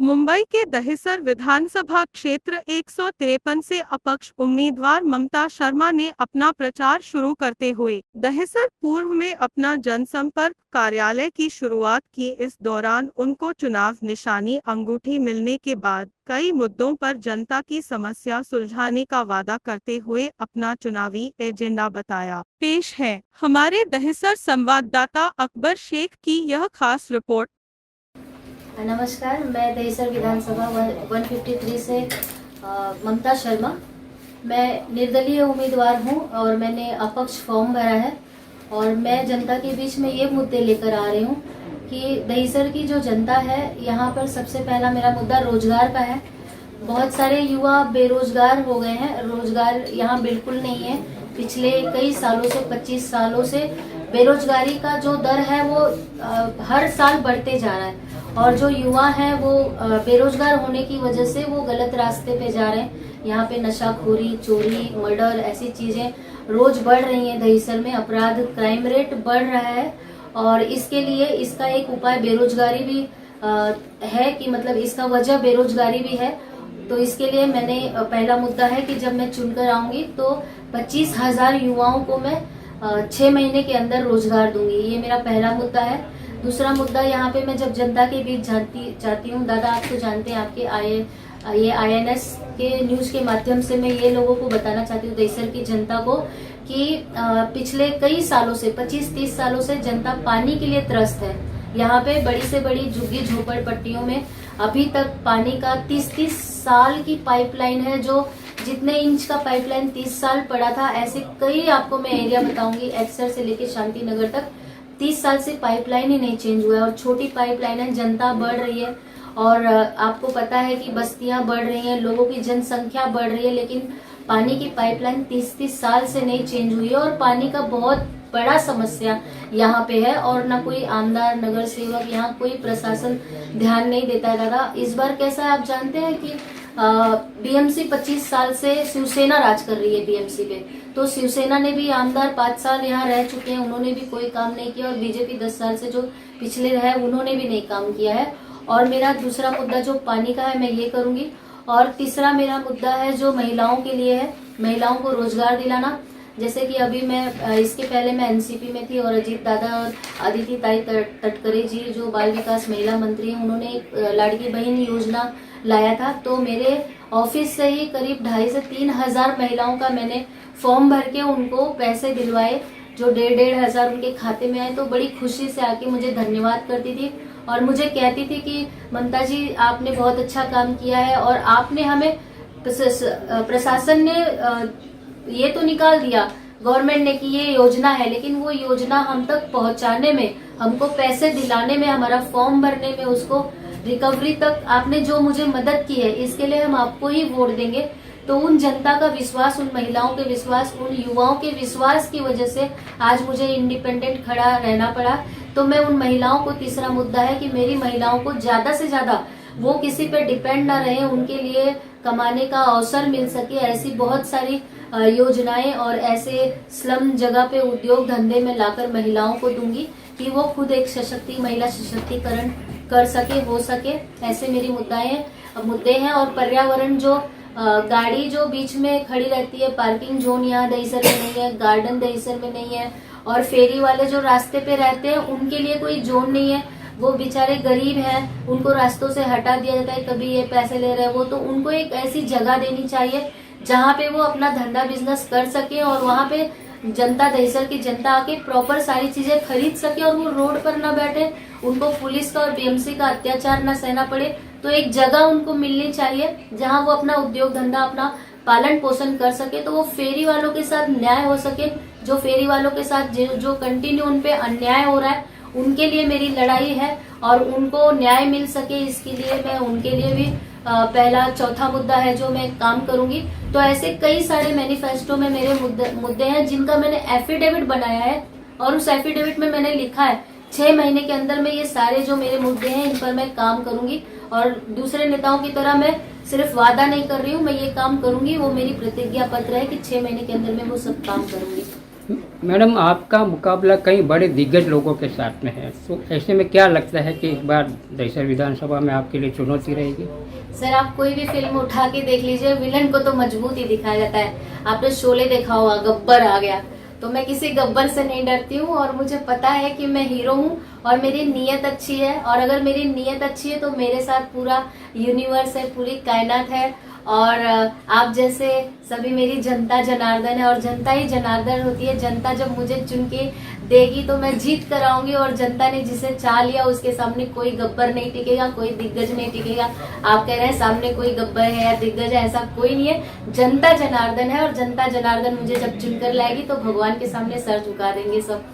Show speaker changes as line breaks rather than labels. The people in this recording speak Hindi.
मुंबई के दहिसर विधानसभा क्षेत्र 153 से अपक्ष उम्मीदवार ममता शर्मा ने अपना प्रचार शुरू करते हुए दहिसर पूर्व में अपना जनसंपर्क कार्यालय की शुरुआत की। इस दौरान उनको चुनाव निशानी अंगूठी मिलने के बाद कई मुद्दों पर जनता की समस्या सुलझाने का वादा करते हुए अपना चुनावी एजेंडा बताया। पेश है हमारे दहिसर संवाददाता अकबर शेख की यह खास रिपोर्ट।
नमस्कार, मैं दहिसर विधानसभा 153 से ममता शर्मा। मैं निर्दलीय उम्मीदवार हूं और मैंने अपक्ष फॉर्म भरा है और मैं जनता के बीच में ये मुद्दे लेकर आ रही हूं कि दहिसर की जो जनता है, यहां पर सबसे पहला मेरा मुद्दा रोजगार का है। बहुत सारे युवा बेरोजगार हो गए हैं, रोजगार यहाँ बिल्कुल नहीं है। पिछले कई सालों से 25 सालों से बेरोजगारी का जो दर है वो हर साल बढ़ते जा रहा है और जो युवा हैं वो बेरोजगार होने की वजह से वो गलत रास्ते पे जा रहे हैं। यहाँ पे नशाखोरी, चोरी, मर्डर ऐसी चीजें रोज बढ़ रही हैं। दहिसर में अपराध, क्राइम रेट बढ़ रहा है और इसके लिए इसका एक उपाय बेरोजगारी भी है कि मतलब इसका वजह बेरोजगारी भी है। तो इसके लिए मैंने पहला मुद्दा है कि जब मैं चुनकर आऊंगी तो 25,000 युवाओं को मैं 6 महीने के अंदर रोजगार दूंगी। ये मेरा पहला मुद्दा है। दूसरा मुद्दा, यहाँ पे मैं जब जनता के बीच जाती हूँ, दादा आप तो जानते हैं, आपके ये INS के न्यूज के माध्यम से मैं ये लोगों को बताना चाहती हूँ, दहिसर की जनता को, कि पिछले कई सालों से 25-30 सालों से जनता पानी के लिए त्रस्त है। यहाँ पे बड़ी से बड़ी झुग्गी झोपड़पट्टियों में अभी तक पानी का 30-30 साल की पाइपलाइन है। जो जितने इंच का पाइपलाइन 30 साल पड़ा था, ऐसे कई आपको मैं एरिया बताऊंगी, एक्सर से लेके शांति नगर तक 30 साल से पाइपलाइन ही नहीं चेंज हुआ है और छोटी पाइपलाइन है। जनता बढ़ रही है और आपको पता है कि बस्तियां बढ़ रही हैं, लोगों की जनसंख्या बढ़ रही है, लेकिन पानी की पाइपलाइन 30-30 साल से नहीं चेंज हुई है और पानी का बहुत बड़ा समस्या यहाँ पे है और ना कोई आमदार, नगर सेवक, यहाँ कोई प्रशासन ध्यान नहीं देता है। दादा इस बार कैसा है आप जानते हैं कि BMC 25 साल से शिवसेना राज कर रही है BMC पे, तो शिवसेना ने भी आमदार 5 साल यहाँ रह चुके हैं, उन्होंने भी कोई काम नहीं किया और बीजेपी 10 साल से जो पिछले रहे उन्होंने भी नहीं काम किया है। और मेरा दूसरा मुद्दा जो पानी का है, मैं ये करूंगी। और तीसरा मेरा मुद्दा है जो महिलाओं के लिए है, महिलाओं को रोजगार दिलाना। जैसे कि अभी मैं इसके पहले मैं NCP में थी और अजीत दादा और अदिति ताई तटकरे जी जो बाल विकास महिला मंत्री हैं, उन्होंने एक लाड़की बहन योजना लाया था। तो मेरे ऑफिस से ही करीब 2,500 से 3,000 महिलाओं का मैंने फॉर्म भर के उनको पैसे दिलवाए, जो 1,500 हजार उनके खाते में आए। तो बड़ी खुशी से आके मुझे धन्यवाद करती थी और मुझे कहती थी कि ममता जी आपने बहुत अच्छा काम किया है और आपने हमें, प्रशासन ने ये तो निकाल दिया गवर्नमेंट ने कि ये योजना है, लेकिन वो योजना हम तक पहुंचाने में, हमको पैसे दिलाने में, हमारा फॉर्म भरने में, उसको रिकवरी तक आपने जो मुझे मदद की है, इसके लिए हम आपको ही वोट देंगे। तो उन जनता का विश्वास, उन महिलाओं के विश्वास, उन युवाओं के विश्वास की वजह से आज मुझे इंडिपेंडेंट खड़ा रहना पड़ा। तो मैं उन महिलाओं को, तीसरा मुद्दा है कि मेरी महिलाओं को ज्यादा से ज्यादा वो किसी पे डिपेंड ना रहे, उनके लिए कमाने का अवसर मिल सके, ऐसी बहुत सारी योजनाएं और ऐसे स्लम जगह पे उद्योग धंधे में लाकर महिलाओं को दूंगी कि वो खुद एक महिला सशक्तिकरण कर सके, हो सके। ऐसे मेरी मुद्दे हैं। और पर्यावरण, जो गाड़ी जो बीच में खड़ी रहती है, पार्किंग जोन यहाँ दहिसर में नहीं है, गार्डन दहिसर में नहीं है और फेरी वाले जो रास्ते पे रहते हैं उनके लिए कोई जोन नहीं है। वो बेचारे गरीब हैं, उनको रास्तों से हटा दिया जाता है, कभी ये पैसे ले रहे हैं वो, तो उनको एक ऐसी जगह देनी चाहिए जहाँ पे वो अपना धंधा बिजनेस कर सके और वहाँ पे जनता, दहिसर की जनता आके प्रॉपर सारी चीजें खरीद सके और वो रोड पर ना बैठे, उनको पुलिस का और BMC का अत्याचार ना सहना पड़े। तो एक जगह उनको मिलनी चाहिए जहाँ वो अपना उद्योग धंधा, अपना पालन पोषण कर सके। तो वो फेरी वालों के साथ न्याय हो सके, जो फेरी वालों के साथ जो कंटिन्यू उनपे अन्याय हो रहा है, उनके लिए मेरी लड़ाई है और उनको न्याय मिल सके, इसके लिए मैं उनके लिए भी पहला, चौथा मुद्दा है जो मैं काम करूंगी। तो ऐसे कई सारे मैनिफेस्टो में मेरे मुद्दे हैं जिनका मैंने एफिडेविट बनाया है और उस एफिडेविट में मैंने लिखा है 6 महीने के अंदर में ये सारे जो मेरे मुद्दे हैं इन पर मैं काम करूंगी। और दूसरे नेताओं की तरह मैं सिर्फ वादा नहीं कर रही हूँ, मैं ये काम करूंगी, वो मेरी प्रतिज्ञा पत्र है कि 6 महीने के अंदर में वो सब काम करूंगी।
मैडम, आपका मुकाबला कई बड़े दिग्गज लोगों के साथ में है, तो ऐसे में क्या लगता है कि इस बार दहिसर विधानसभा में आपके लिए चुनौती रहेगी?
सर, आप कोई भी फिल्म उठा के देख लीजिए, विलन को तो मजबूत ही दिखाया जाता है। आपने शोले देखा होगा, गब्बर आ गया, तो मैं किसी गब्बर से नहीं डरती हूँ और मुझे पता है कि मैं हीरो हूँ और मेरी नीयत अच्छी है। और अगर मेरी नीयत अच्छी है तो मेरे साथ पूरा यूनिवर्स है, पूरी कायनात है। और आप जैसे सभी मेरी जनता जनार्दन है और जनता ही जनार्दन होती है। जनता जब मुझे चुन के देगी तो मैं जीत कर आऊंगी और जनता ने जिसे चाह लिया उसके सामने कोई गब्बर नहीं टिकेगा, कोई दिग्गज नहीं टिकेगा। आप कह रहे हैं सामने कोई गब्बर है या दिग्गज है, ऐसा कोई नहीं है। जनता जनार्दन है और जनता जनार्दन मुझे जब चुनकर लाएगी तो भगवान के सामने सर झुका देंगे सब।